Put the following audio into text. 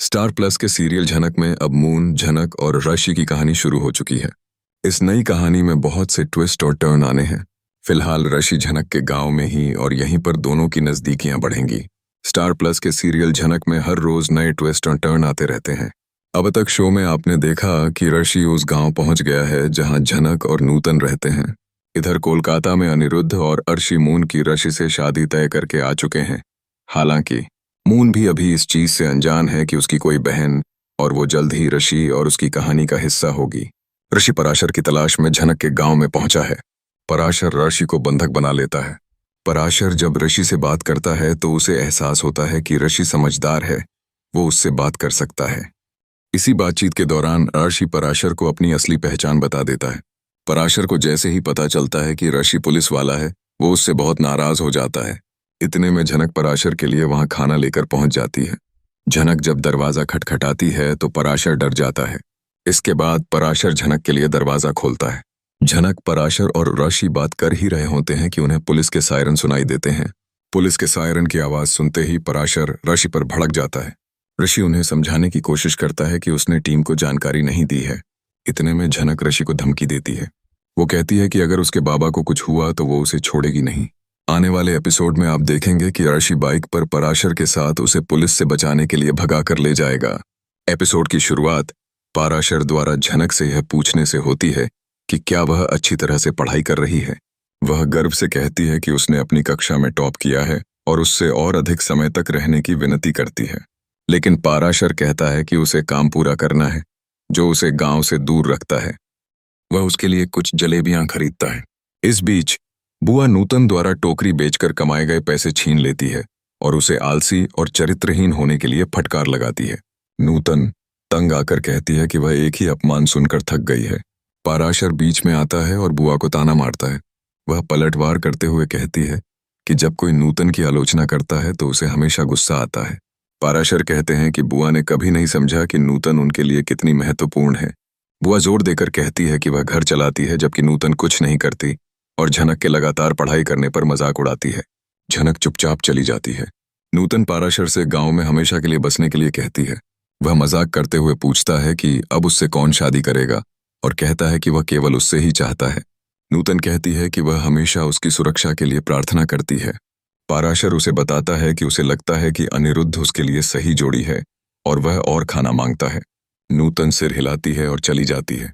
Star plus के serial झनक में अब मून, झनक और ऋषि की कहानी शुरू हो चुकी है। इस नई कहानी में बहुत से ट्विस्ट और टर्न आने हैं। फिलहाल ऋषि झनक के गांव में ही और यहीं पर दोनों की नजदीकियां बढ़ेंगी। स्टार प्लस के सीरियल झनक में हर रोज नए ट्विस्ट और टर्न आते रहते हैं। अब तक शो में आपने देखा कि ऋषि उस गांव पहुंच गया है जहां झनक और नूतन रहते हैं। इधर कोलकाता में अनिरुद्ध और अर्शी मून की ऋषि से शादी तय करके आ चुके हैं। हालांकि मून भी अभी इस चीज से अनजान है कि उसकी कोई बहन और वो जल्द ही ऋषि और उसकी कहानी का हिस्सा होगी। ऋषि पराशर की तलाश में झनक के गांव में पहुंचा है। पराशर ऋषि को बंधक बना लेता है। पराशर जब ऋषि से बात करता है तो उसे एहसास होता है कि ऋषि समझदार है, वो उससे बात कर सकता है। इसी बातचीत के दौरान ऋषि पराशर को अपनी असली पहचान बता देता है। पराशर को जैसे ही पता चलता है कि ऋषि पुलिस वाला है, वो उससे बहुत नाराज हो जाता है। इतने में झनक पराशर के लिए वहां खाना लेकर पहुंच जाती है। झनक जब दरवाजा खटखटाती है तो पराशर डर जाता है। इसके बाद पराशर झनक के लिए दरवाजा खोलता है। झनक, पराशर और ऋषि बात कर ही रहे होते हैं कि उन्हें पुलिस के सायरन सुनाई देते हैं। पुलिस के सायरन की आवाज सुनते ही पराशर ऋषि पर भड़क जाता है। ऋषि उन्हें समझाने की कोशिश करता है कि उसने टीम को जानकारी नहीं दी है। इतने में झनक ऋषि को धमकी देती है। वो कहती है कि अगर उसके बाबा को कुछ हुआ तो वो उसे छोड़ेगी नहीं। आने वाले एपिसोड में आप देखेंगे कि ऋषि बाइक पर पराशर के साथ उसे पुलिस से बचाने के लिए भगा कर ले जाएगा। एपिसोड की शुरुआत पराशर द्वारा झनक से यह पूछने से होती है कि क्या वह अच्छी तरह से पढ़ाई कर रही है। वह गर्व से कहती है कि उसने अपनी कक्षा में टॉप किया है और उससे और अधिक समय तक रहने की विनती करती है। लेकिन पराशर कहता है कि उसे काम पूरा करना है जो उसे गांव से दूर रखता है। वह उसके लिए कुछ जलेबियां खरीदता है। इस बीच बुआ नूतन द्वारा टोकरी बेचकर कमाए गए पैसे छीन लेती है और उसे आलसी और चरित्रहीन होने के लिए फटकार लगाती है। नूतन तंग आकर कहती है कि वह एक ही अपमान सुनकर थक गई है। पराशर बीच में आता है और बुआ को ताना मारता है। वह पलटवार करते हुए कहती है कि जब कोई नूतन की आलोचना करता है तो उसे हमेशा गुस्सा आता है। पराशर कहते हैं कि बुआ ने कभी नहीं समझा कि नूतन उनके लिए कितनी महत्वपूर्ण है। बुआ जोर देकर कहती है कि वह घर चलाती है जबकि नूतन कुछ नहीं करती और झनक के लगातार पढ़ाई करने पर मजाक उड़ाती है। झनक चुपचाप चली जाती है। नूतन पराशर से गांव में हमेशा के लिए बसने के लिए कहती है। वह मजाक करते हुए पूछता है कि अब उससे कौन शादी करेगा और कहता है कि वह केवल उससे ही चाहता है। नूतन कहती है कि वह हमेशा उसकी सुरक्षा के लिए प्रार्थना करती है। पराशर उसे बताता है कि उसे लगता है कि अनिरुद्ध उसके लिए सही जोड़ी है और वह और खाना मांगता है। नूतन सिर हिलाती है और चली जाती है।